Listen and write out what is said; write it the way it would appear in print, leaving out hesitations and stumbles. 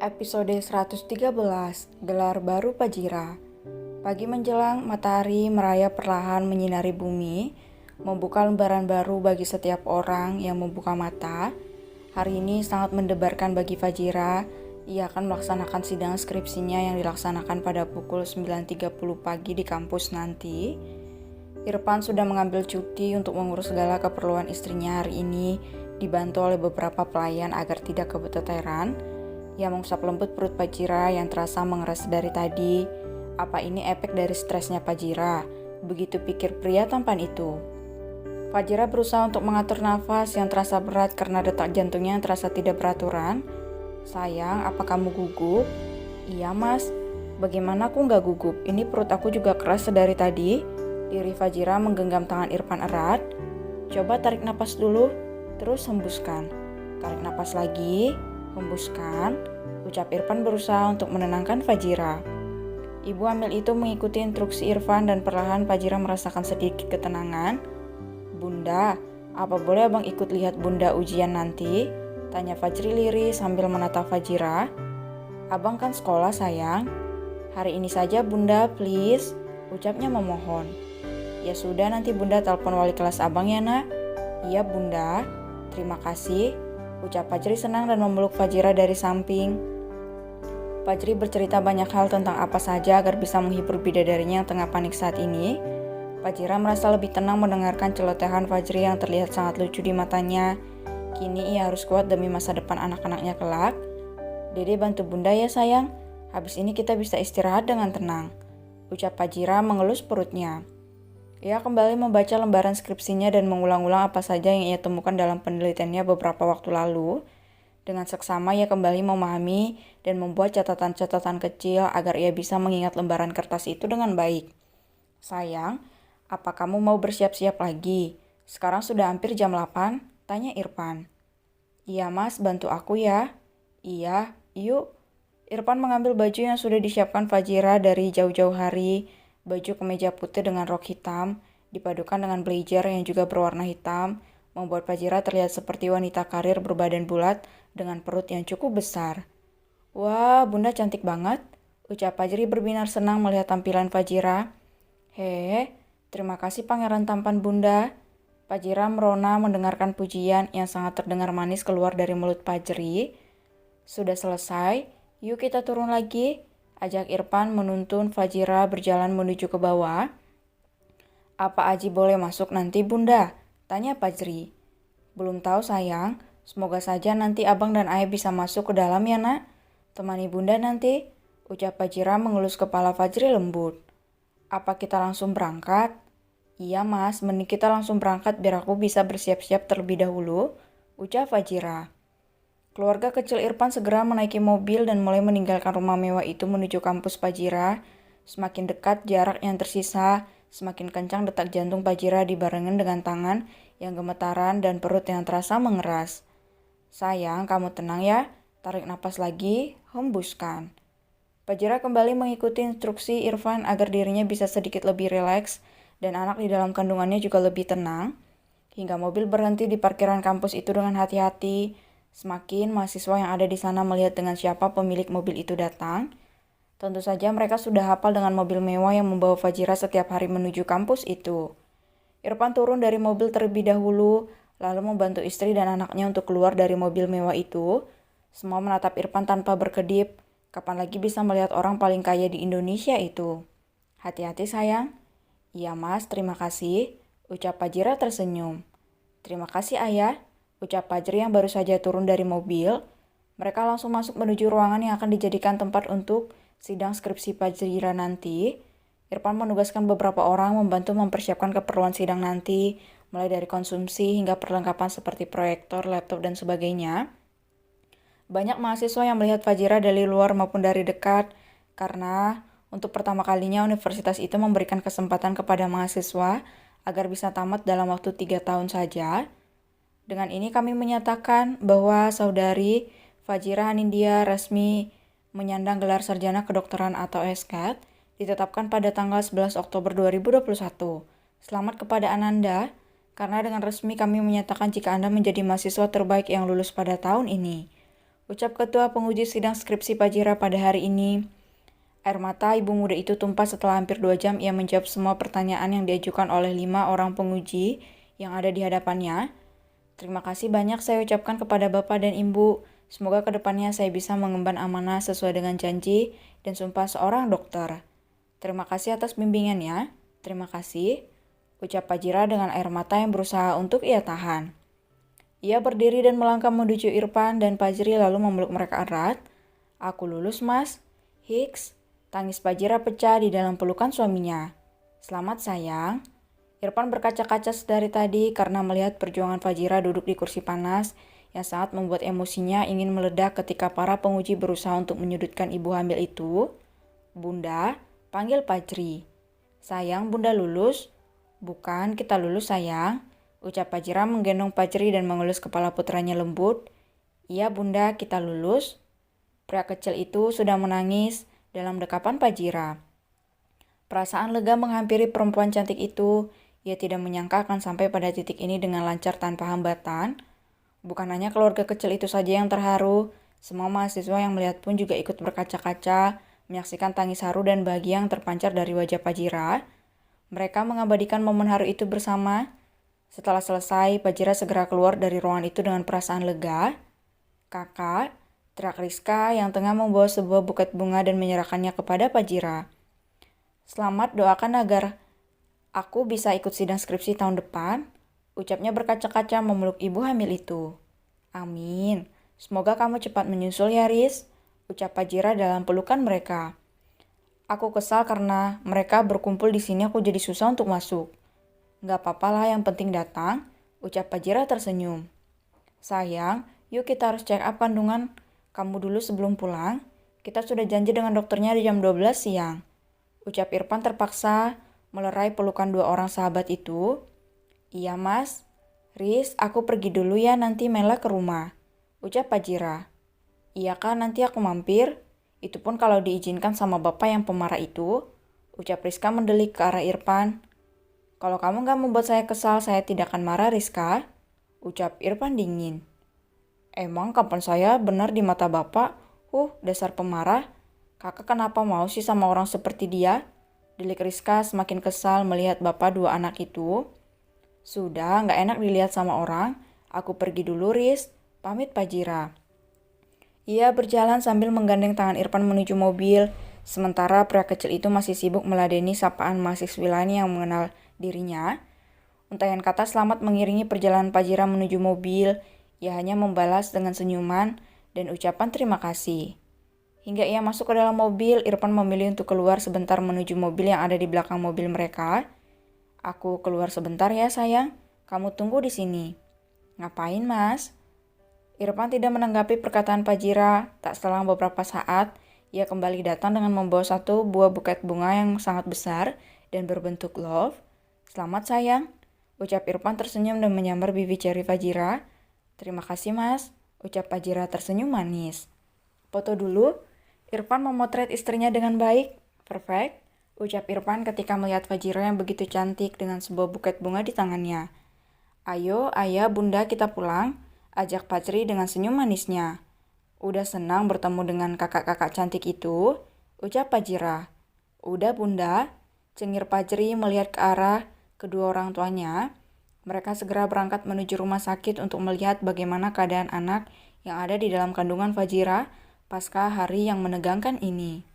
Episode 113, Gelar Baru Fajira. Pagi menjelang, matahari merayap perlahan menyinari bumi, membuka lembaran baru bagi setiap orang yang membuka mata. Hari ini sangat mendebarkan bagi Fajira. Ia akan melaksanakan sidang skripsinya yang dilaksanakan pada pukul 9.30 pagi di kampus nanti. Irfan sudah mengambil cuti untuk mengurus segala keperluan istrinya hari ini, dibantu oleh beberapa pelayan agar tidak kebetulan. Ia mengusap lembut perut Fajira yang terasa mengeras dari tadi. Apa ini efek dari stresnya Fajira? Begitu pikir pria tampan itu. Fajira berusaha untuk mengatur nafas yang terasa berat karena detak jantungnya yang terasa tidak beraturan. Sayang, apa kamu gugup? Iya mas. Bagaimana aku nggak gugup? Ini perut aku juga keras sedari tadi. Diri Fajira menggenggam tangan Irfan erat. Coba tarik napas dulu, terus hembuskan. Tarik napas lagi. Hembuskan, ucap Irfan berusaha untuk menenangkan Fajira. Ibu hamil itu mengikuti instruksi Irfan dan perlahan Fajira merasakan sedikit ketenangan. Bunda, apa boleh abang ikut lihat bunda ujian nanti? Tanya Fajri lirih sambil menatap Fajira. Abang kan sekolah sayang. Hari ini saja bunda please, ucapnya memohon. Ya sudah nanti bunda telepon wali kelas abang ya nak. Iya bunda, terima kasih. Ucap Fajri senang dan memeluk Fajira dari samping. Fajri bercerita banyak hal tentang apa saja agar bisa menghibur bidadarinya yang tengah panik saat ini. Fajira merasa lebih tenang mendengarkan celotehan Fajri yang terlihat sangat lucu di matanya. Kini ia harus kuat demi masa depan anak-anaknya kelak. Dede bantu bunda ya sayang. Habis ini kita bisa istirahat dengan tenang. Ucap Fajira mengelus perutnya. Ia kembali membaca lembaran skripsinya dan mengulang-ulang apa saja yang ia temukan dalam penelitiannya beberapa waktu lalu. Dengan seksama ia kembali memahami dan membuat catatan-catatan kecil agar ia bisa mengingat lembaran kertas itu dengan baik. Sayang, apa kamu mau bersiap-siap lagi? Sekarang sudah hampir jam 8, tanya Irfan. Iya mas, bantu aku ya. Iya, yuk. Irfan mengambil baju yang sudah disiapkan Fajira dari jauh-jauh hari. Baju kemeja putih dengan rok hitam, dipadukan dengan blazer yang juga berwarna hitam, membuat Fajira terlihat seperti wanita karir berbadan bulat dengan perut yang cukup besar. Wah, bunda cantik banget, ucap Fajri berbinar senang melihat tampilan Fajira. Hehe, terima kasih pangeran tampan bunda. Fajira merona mendengarkan pujian yang sangat terdengar manis keluar dari mulut Fajri. Sudah selesai, yuk kita turun lagi. Ajak Irfan menuntun Fajira berjalan menuju ke bawah. Apa Aji boleh masuk nanti bunda? Tanya Fajri. Belum tahu sayang, semoga saja nanti abang dan ayah bisa masuk ke dalam ya nak. Temani bunda nanti, ucap Fajira mengelus kepala Fajri lembut. Apa kita langsung berangkat? Iya mas, mending kita langsung berangkat biar aku bisa bersiap-siap terlebih dahulu, ucap Fajira. Keluarga kecil Irfan segera menaiki mobil dan mulai meninggalkan rumah mewah itu menuju kampus Fajira. Semakin dekat jarak yang tersisa, semakin kencang detak jantung Fajira dibarengi dengan tangan yang gemetaran dan perut yang terasa mengeras. Sayang, kamu tenang ya. Tarik napas lagi, hembuskan. Fajira kembali mengikuti instruksi Irfan agar dirinya bisa sedikit lebih rileks dan anak di dalam kandungannya juga lebih tenang. Hingga mobil berhenti di parkiran kampus itu dengan hati-hati. Semakin mahasiswa yang ada di sana melihat dengan siapa pemilik mobil itu datang. Tentu saja mereka sudah hafal dengan mobil mewah yang membawa Fajira setiap hari menuju kampus itu. Irfan turun dari mobil terlebih dahulu, lalu membantu istri dan anaknya untuk keluar dari mobil mewah itu. Semua menatap Irfan tanpa berkedip. Kapan lagi bisa melihat orang paling kaya di Indonesia itu? Hati-hati sayang. Iya mas, terima kasih, ucap Fajira tersenyum. Terima kasih ayah, ucap Fajri yang baru saja turun dari mobil. Mereka langsung masuk menuju ruangan yang akan dijadikan tempat untuk sidang skripsi Fajira nanti. Irfan menugaskan beberapa orang membantu mempersiapkan keperluan sidang nanti, mulai dari konsumsi hingga perlengkapan seperti proyektor, laptop, dan sebagainya. Banyak mahasiswa yang melihat Fajira dari luar maupun dari dekat, karena untuk pertama kalinya universitas itu memberikan kesempatan kepada mahasiswa agar bisa tamat dalam waktu 3 tahun saja. Dengan ini kami menyatakan bahwa saudari Fajira Anindya resmi menyandang gelar sarjana kedokteran atau SCAT ditetapkan pada tanggal 11 Oktober 2021. Selamat kepada Ananda, karena dengan resmi kami menyatakan jika Anda menjadi mahasiswa terbaik yang lulus pada tahun ini. ucap ketua penguji sidang skripsi Fajira pada hari ini. Air mata ibu muda itu tumpah setelah hampir 2 jam ia menjawab semua pertanyaan yang diajukan oleh 5 orang penguji yang ada di hadapannya. Terima kasih banyak saya ucapkan kepada Bapak dan Ibu. Semoga kedepannya saya bisa mengemban amanah sesuai dengan janji dan sumpah seorang dokter. Terima kasih atas bimbingannya. Terima kasih, ucap Fajira dengan air mata yang berusaha untuk ia tahan. Ia berdiri dan melangkah menuju Irfan dan Fajri lalu memeluk mereka erat. Aku lulus, Mas. Hiks, tangis Fajira pecah di dalam pelukan suaminya. Selamat sayang. Irfan berkaca-kaca sedari tadi karena melihat perjuangan Fajira duduk di kursi panas yang sangat membuat emosinya ingin meledak ketika para penguji berusaha untuk menyudutkan ibu hamil itu. Bunda, panggil Fajri. Sayang, Bunda lulus. Bukan, kita lulus sayang. Ucap Fajira menggendong Fajri dan mengelus kepala putranya lembut. Iya Bunda, kita lulus. Pria kecil itu sudah menangis dalam dekapan Fajira. Perasaan lega menghampiri perempuan cantik itu. Ia tidak menyangka akan sampai pada titik ini dengan lancar tanpa hambatan. Bukan hanya keluarga kecil itu saja yang terharu, semua mahasiswa yang melihat pun juga ikut berkaca-kaca, menyaksikan tangis haru dan bahagia yang terpancar dari wajah Fajira. Mereka mengabadikan momen haru itu bersama. Setelah selesai, Fajira segera keluar dari ruangan itu dengan perasaan lega. Kakak, teriak Rizka yang tengah membawa sebuah buket bunga dan menyerahkannya kepada Fajira. Selamat, doakan agar aku bisa ikut sidang skripsi tahun depan, ucapnya berkaca-kaca memeluk ibu hamil itu. Amin, semoga kamu cepat menyusul ya Riz, ucap Fajira dalam pelukan mereka. Aku kesal karena mereka berkumpul di sini aku jadi susah untuk masuk. Gak apa-apa lah yang penting datang, ucap Fajira tersenyum. Sayang, yuk kita harus check up kandungan kamu dulu sebelum pulang. Kita sudah janji dengan dokternya di jam 12 siang. Ucap Irfan terpaksa melerai pelukan 2 orang sahabat itu. Iya mas, Riz aku pergi dulu ya nanti Mela ke rumah, ucap Fajira. Iya kan nanti aku mampir. Itu pun kalau diizinkan sama bapak yang pemarah itu, ucap Rizka mendelik ke arah Irfan. Kalau kamu gak membuat saya kesal, saya tidak akan marah Rizka, ucap Irfan dingin. Emang kapan saya benar di mata bapak? Dasar pemarah. Kakak kenapa mau sih sama orang seperti dia? Delik Rizka semakin kesal melihat bapak 2 anak itu. Sudah, gak enak dilihat sama orang. Aku pergi dulu Riz, pamit Fajira. Ia berjalan sambil menggandeng tangan Irfan menuju mobil, sementara pria kecil itu masih sibuk meladeni sapaan mahasiswi lain yang mengenal dirinya. Untayan kata selamat mengiringi perjalanan Fajira menuju mobil, ia hanya membalas dengan senyuman dan ucapan terima kasih. Hingga ia masuk ke dalam mobil, Irfan memilih untuk keluar sebentar menuju mobil yang ada di belakang mobil mereka. Aku keluar sebentar ya sayang, kamu tunggu di sini. Ngapain mas? Irfan tidak menanggapi perkataan Fajira. Tak selang beberapa saat, ia kembali datang dengan membawa 1 buah buket bunga yang sangat besar dan berbentuk love. Selamat sayang, ucap Irfan tersenyum dan menyambar bibi ceri Fajira. Terima kasih mas, ucap Fajira tersenyum manis. Foto dulu, Irfan memotret istrinya dengan baik. Perfect, ucap Irfan ketika melihat Fajira yang begitu cantik dengan sebuah buket bunga di tangannya. Ayo, ayah, bunda kita pulang, ajak Fajri dengan senyum manisnya. Udah senang bertemu dengan kakak-kakak cantik itu, ucap Fajira. Udah bunda, cengir Fajri melihat ke arah kedua orang tuanya. Mereka segera berangkat menuju rumah sakit untuk melihat bagaimana keadaan anak yang ada di dalam kandungan Fajira pasca hari yang menegangkan ini.